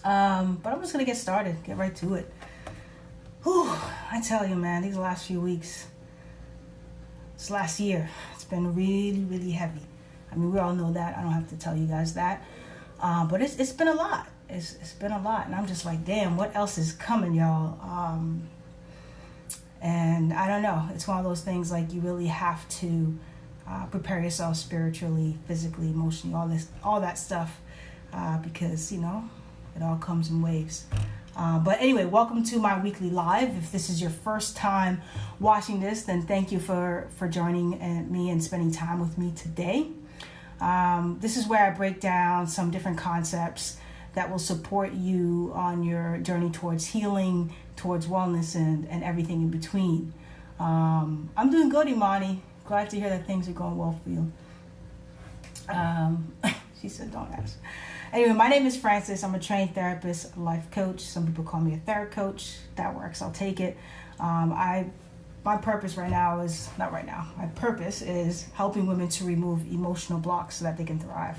But I'm just gonna get started, get right to it. Whew, I tell you, man, these last few weeks, this last year, it's been really, really heavy. I mean, we all know that. I don't have to tell you guys that. But it's been a lot. It's been a lot, and I'm just like, damn, what else is coming, y'all? And I don't know. It's one of those things like you really have to prepare yourself spiritually, physically, emotionally, all that stuff, because it all comes in waves. But anyway, welcome to my weekly live. If this is your first time watching this, then thank you for joining me and spending time with me today. This is where I break down some different concepts that will support you on your journey towards healing, towards wellness, and everything in between. I'm doing good, Imani. Glad to hear that things are going well for you. She said, don't ask. Anyway, my name is Francis. I'm a trained therapist, life coach. Some people call me a therapy coach. That works. I'll take it. My purpose my purpose is helping women to remove emotional blocks so that they can thrive.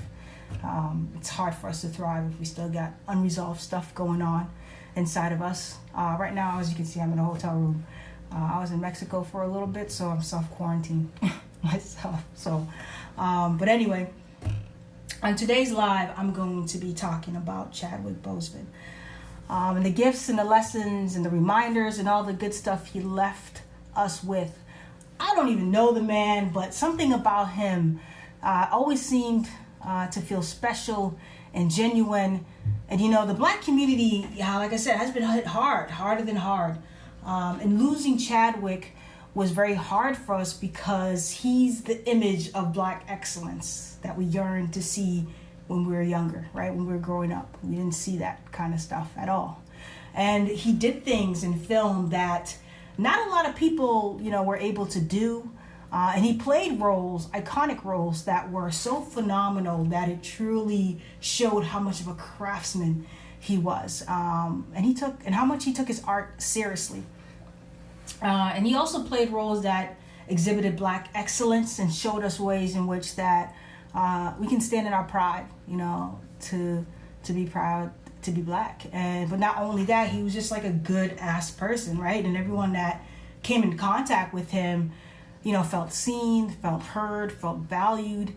It's hard for us to thrive if we still got unresolved stuff going on inside of us. Right now, as you can see, I'm in a hotel room. I was in Mexico for a little bit, so I'm self-quarantined myself. So, but anyway, on today's live, I'm going to be talking about Chadwick Boseman. And the gifts and the lessons and the reminders and all the good stuff he left us with. I don't even know the man, but something about him always seemed to feel special and genuine. And the black community, like I said, has been hit harder than hard. And losing Chadwick was very hard for us because he's the image of black excellence that we yearned to see when we were younger, right? When we were growing up, we didn't see that kind of stuff at all. And he did things in film that not a lot of people, were able to do. And he played roles, iconic roles that were so phenomenal that it truly showed how much of a craftsman he was, and how much he took his art seriously. And he also played roles that exhibited black excellence and showed us ways in which that we can stand in our pride, to be proud to be black. But not only that, he was just like a good ass person, right? And everyone that came in contact with him, felt seen, felt heard, felt valued,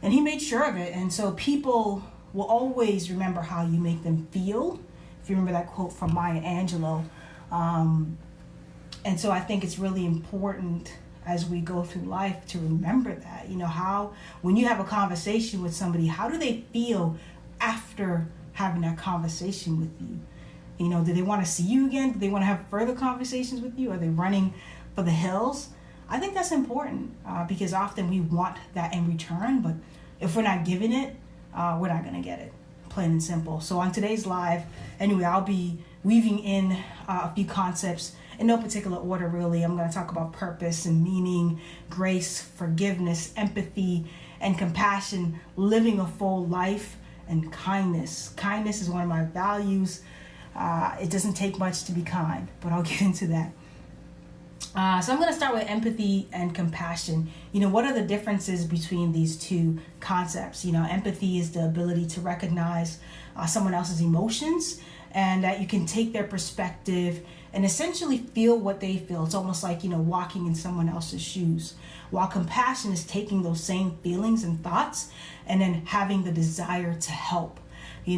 and he made sure of it. And so people will always remember how you make them feel. If you remember that quote from Maya Angelou. And so I think it's really important as we go through life to remember that, how when you have a conversation with somebody, how do they feel after having that conversation with you? Do they want to see you again? Do they want to have further conversations with you? Are they running for the hills? I think that's important because often we want that in return, but if we're not giving it, we're not going to get it, plain and simple. So on today's live, anyway, I'll be weaving in a few concepts in no particular order, really. I'm going to talk about purpose and meaning, grace, forgiveness, empathy, and compassion, living a full life, and kindness. Kindness is one of my values. It doesn't take much to be kind, but I'll get into that. So I'm going to start with empathy and compassion. What are the differences between these two concepts? Empathy is the ability to recognize someone else's emotions and that you can take their perspective and essentially feel what they feel. It's almost like, walking in someone else's shoes. While compassion is taking those same feelings and thoughts and then having the desire to help. We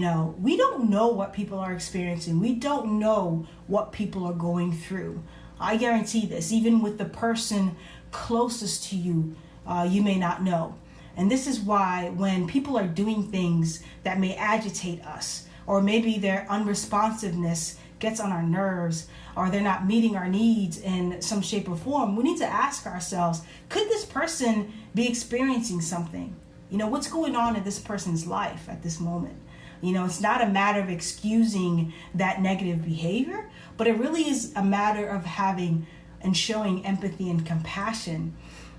don't know what people are experiencing. We don't know what people are going through. I guarantee this, even with the person closest to you, you may not know. And this is why when people are doing things that may agitate us, or maybe their unresponsiveness gets on our nerves, or they're not meeting our needs in some shape or form, we need to ask ourselves, could this person be experiencing something? What's going on in this person's life at this moment? It's not a matter of excusing that negative behavior, but it really is a matter of having and showing empathy and compassion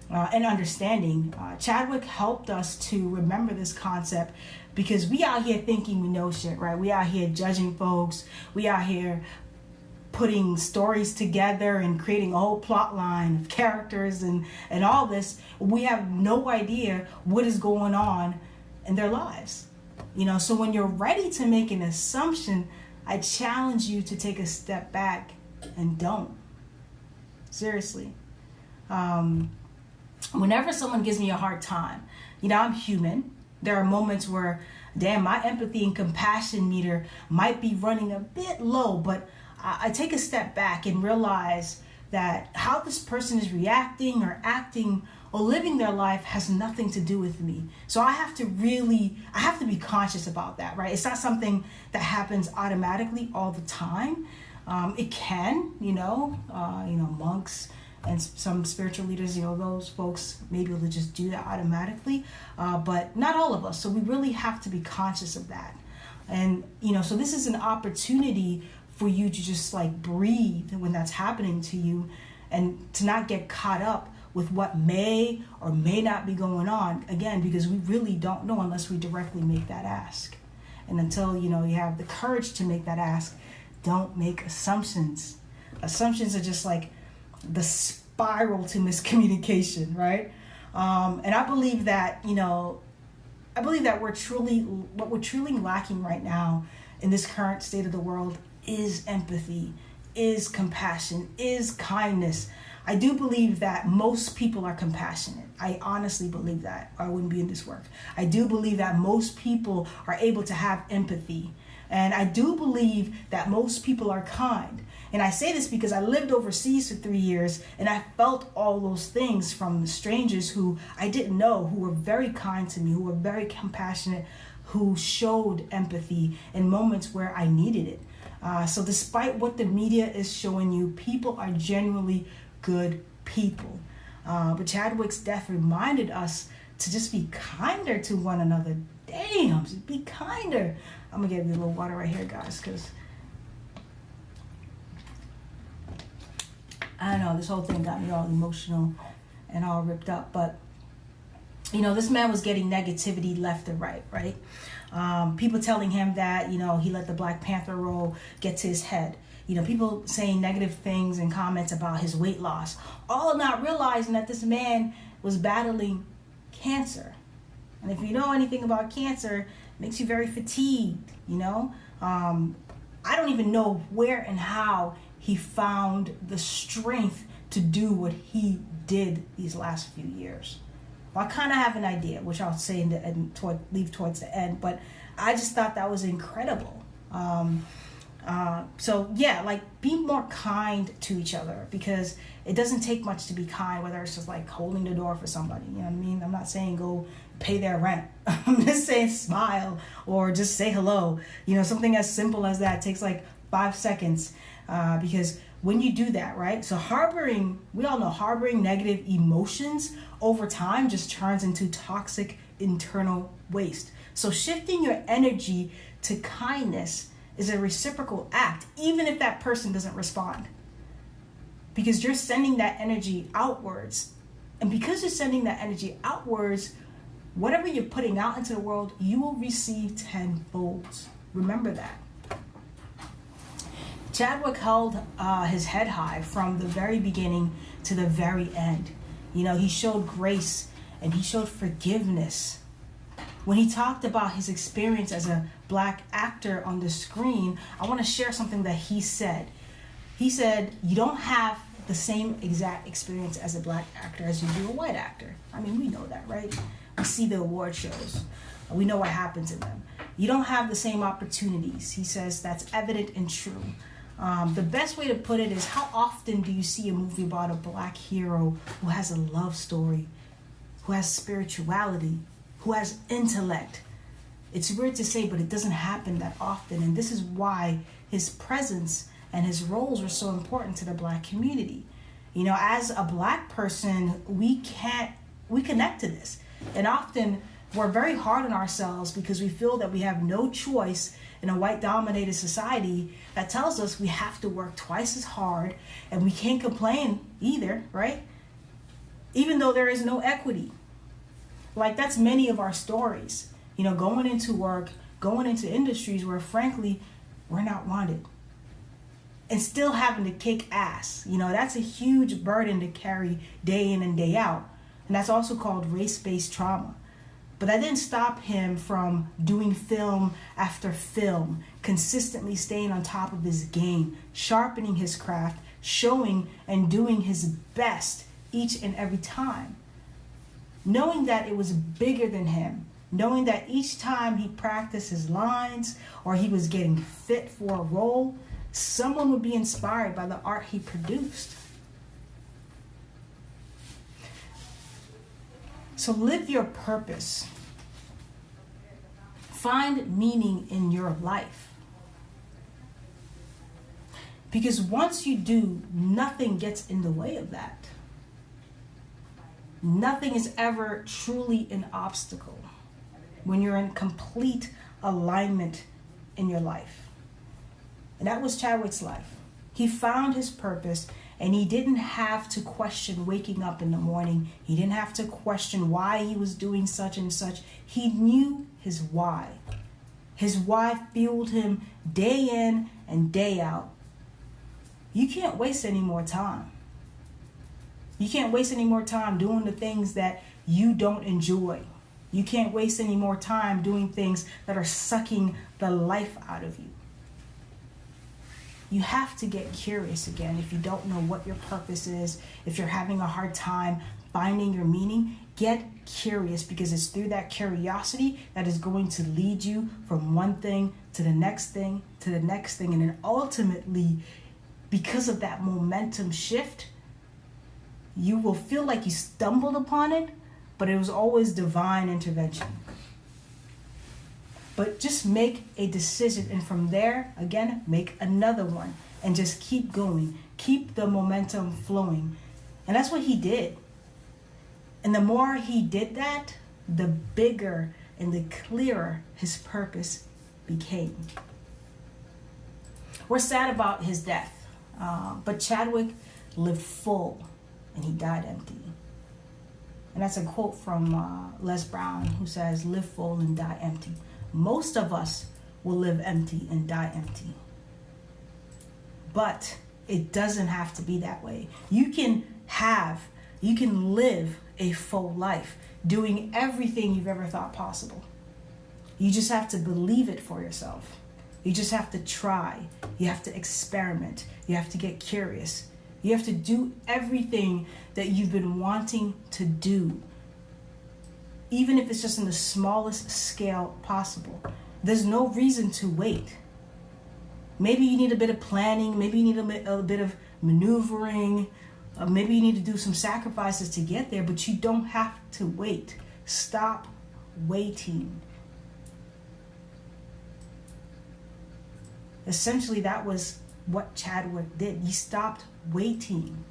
and understanding. Chadwick helped us to remember this concept because we out here thinking we know shit, right? We out here judging folks. We out here putting stories together and creating a whole plot line of characters and all this. We have no idea what is going on in their lives. So when you're ready to make an assumption, I challenge you to take a step back and don't. Seriously. Whenever someone gives me a hard time, I'm human. There are moments where, damn, my empathy and compassion meter might be running a bit low, but I take a step back and realize that how this person is reacting or acting or living their life has nothing to do with me. So I have to be conscious about that, right? It's not something that happens automatically all the time. It can, monks and some spiritual leaders, those folks may be able to just do that automatically, but not all of us. So we really have to be conscious of that. And, so this is an opportunity for you to just like breathe when that's happening to you and to not get caught up with what may or may not be going on, again, because we really don't know unless we directly make that ask. And until, you have the courage to make that ask, don't make assumptions. Assumptions are just like the spiral to miscommunication, right? And I believe that, what we're truly lacking right now in this current state of the world is empathy, is compassion, is kindness. I do believe that most people are compassionate. I honestly believe that, or I wouldn't be in this work. I do believe that most people are able to have empathy. And I do believe that most people are kind. And I say this because I lived overseas for 3 years and I felt all those things from strangers who I didn't know, who were very kind to me, who were very compassionate, who showed empathy in moments where I needed it. So despite what the media is showing you, people are genuinely good people. But Chadwick's death reminded us to just be kinder to one another. Damn, just be kinder. I'm gonna get a little water right here, guys, because I don't know, this whole thing got me all emotional and all ripped up. But this man was getting negativity left and right? People telling him that, he let the Black Panther role get to his head. People saying negative things and comments about his weight loss, all not realizing that this man was battling cancer. And if you know anything about cancer, it makes you very fatigued, I don't even know where and how he found the strength to do what he did these last few years. Well, I kind of have an idea, which I'll say leave towards the end, but I just thought that was incredible. So yeah, be more kind to each other, because it doesn't take much to be kind, whether it's just like holding the door for somebody, you know what I mean? I'm not saying go pay their rent. I'm just saying smile or just say hello. Something as simple as that takes like 5 seconds, because when you do that, right? So we all know harboring negative emotions over time just turns into toxic internal waste. So shifting your energy to kindness is a reciprocal act, even if that person doesn't respond. Because you're sending that energy outwards. And because you're sending that energy outwards, whatever you're putting out into the world, you will receive tenfold. Remember that. Chadwick held his head high from the very beginning to the very end. He showed grace and he showed forgiveness. When he talked about his experience as a Black actor on the screen, I want to share something that he said. He said, you don't have the same exact experience as a Black actor as you do a white actor. I mean, we know that, right? We see the award shows. We know what happens in them. You don't have the same opportunities. He says that's evident and true. The best way to put it is, how often do you see a movie about a Black hero who has a love story, who has spirituality, who has intellect? It's weird to say, but it doesn't happen that often. And this is why his presence and his roles are so important to the Black community. As a Black person, we connect to this. And often we're very hard on ourselves because we feel that we have no choice in a white-dominated society that tells us we have to work twice as hard and we can't complain either, right? Even though there is no equity. That's many of our stories. Going into work, going into industries where, frankly, we're not wanted. And still having to kick ass. That's a huge burden to carry day in and day out. And that's also called race-based trauma. But that didn't stop him from doing film after film, consistently staying on top of his game, sharpening his craft, showing and doing his best each and every time. Knowing that it was bigger than him, knowing that each time he practiced his lines or he was getting fit for a role, someone would be inspired by the art he produced. So live your purpose. Find meaning in your life. Because once you do, nothing gets in the way of that. Nothing is ever truly an obstacle when you're in complete alignment in your life. And that was Chadwick's life. He found his purpose, and he didn't have to question waking up in the morning. He didn't have to question why he was doing such and such. He knew his why. His why fueled him day in and day out. You can't waste any more time. You can't waste any more time doing the things that you don't enjoy. You can't waste any more time doing things that are sucking the life out of you. You have to get curious again. If you don't know what your purpose is, if you're having a hard time finding your meaning, get curious, because it's through that curiosity that is going to lead you from one thing to the next thing to the next thing. And then ultimately, because of that momentum shift, you will feel like you stumbled upon it, but it was always divine intervention. But just make a decision, and from there, again, make another one, and just keep going. Keep the momentum flowing. And that's what he did. And the more he did that, the bigger and the clearer his purpose became. We're sad about his death, but Chadwick lived full and he died empty. And that's a quote from Les Brown, who says, "Live full and die empty." Most of us will live empty and die empty. But it doesn't have to be that way. You can live a full life doing everything you've ever thought possible. You just have to believe it for yourself. You just have to try. You have to experiment. You have to get curious. You have to do everything that you've been wanting to do, even if it's just in the smallest scale possible. There's no reason to wait. Maybe you need a bit of planning. Maybe you need a bit of maneuvering. Maybe you need to do some sacrifices to get there, but you don't have to wait. Stop waiting. Essentially, that was what Chadwick did. He stopped waiting.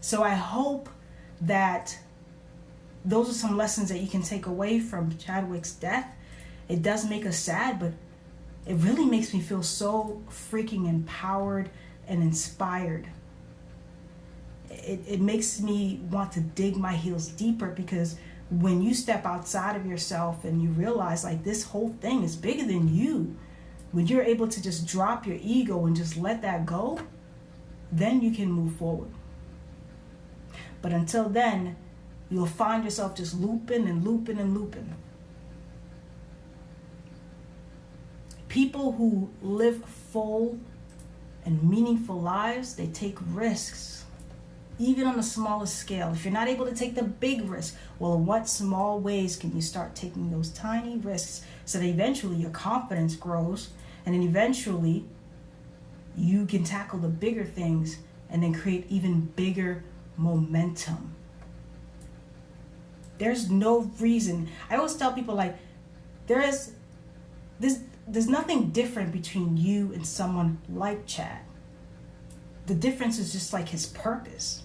So I hope that those are some lessons that you can take away from Chadwick's death. It does make us sad, but it really makes me feel so freaking empowered and inspired. It makes me want to dig my heels deeper, because when you step outside of yourself and you realize like this whole thing is bigger than you, when you're able to just drop your ego and just let that go, then you can move forward. But until then, you'll find yourself just looping and looping and looping. People who live full and meaningful lives, they take risks, even on the smallest scale. If you're not able to take the big risk, well, in what small ways can you start taking those tiny risks so that eventually your confidence grows, and then eventually you can tackle the bigger things and then create even bigger momentum. There's no reason. I always tell people, like, there's nothing different between you and someone like Chad. The difference is just like his purpose,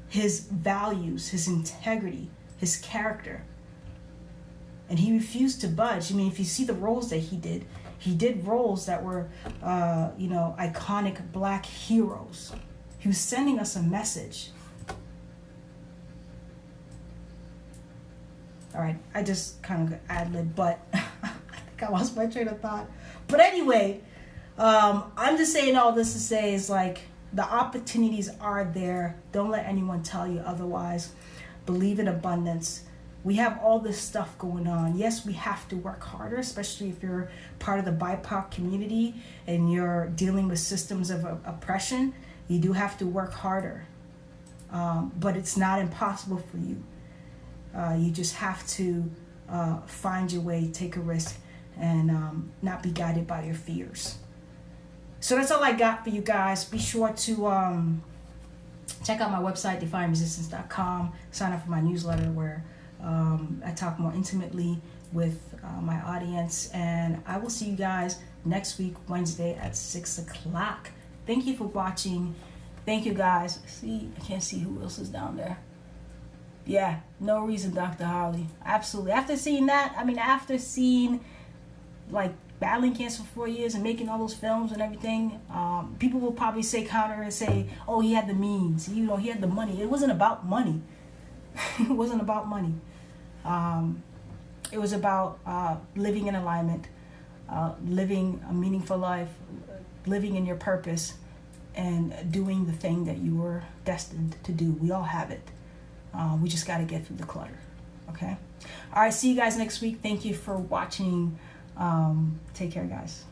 his values, his integrity, his character. And he refused to budge. I mean, if you see the roles that he did roles that were, iconic Black heroes. He was sending us a message. All right, I just kind of ad-lib, but I think I lost my train of thought. But anyway, I'm just saying all this to say is, like, the opportunities are there. Don't let anyone tell you otherwise. believe in abundance. We have all this stuff going on. Yes, we have to work harder, especially if you're part of the BIPOC community and you're dealing with systems of oppression. You do have to work harder. But it's not impossible for you. You just have to find your way, take a risk, and not be guided by your fears. So that's all I got for you guys. Be sure to check out my website, defyingresistance.com. Sign up for my newsletter where I talk more intimately with my audience. And I will see you guys next week, Wednesday at 6 o'clock. Thank you for watching. Thank you, guys. See, I can't see who else is down there. Yeah, no reason, Dr. Holly. Absolutely. After seeing that, after seeing, like, battling cancer for 4 years and making all those films and everything, people will probably say counter and say, oh, he had the means. He had the money. It wasn't about money. It wasn't about money. It was about living in alignment, living a meaningful life, living in your purpose, and doing the thing that you were destined to do. We all have it. We just got to get through the clutter. Okay? All right, see you guys next week. Thank you for watching. Take care, guys.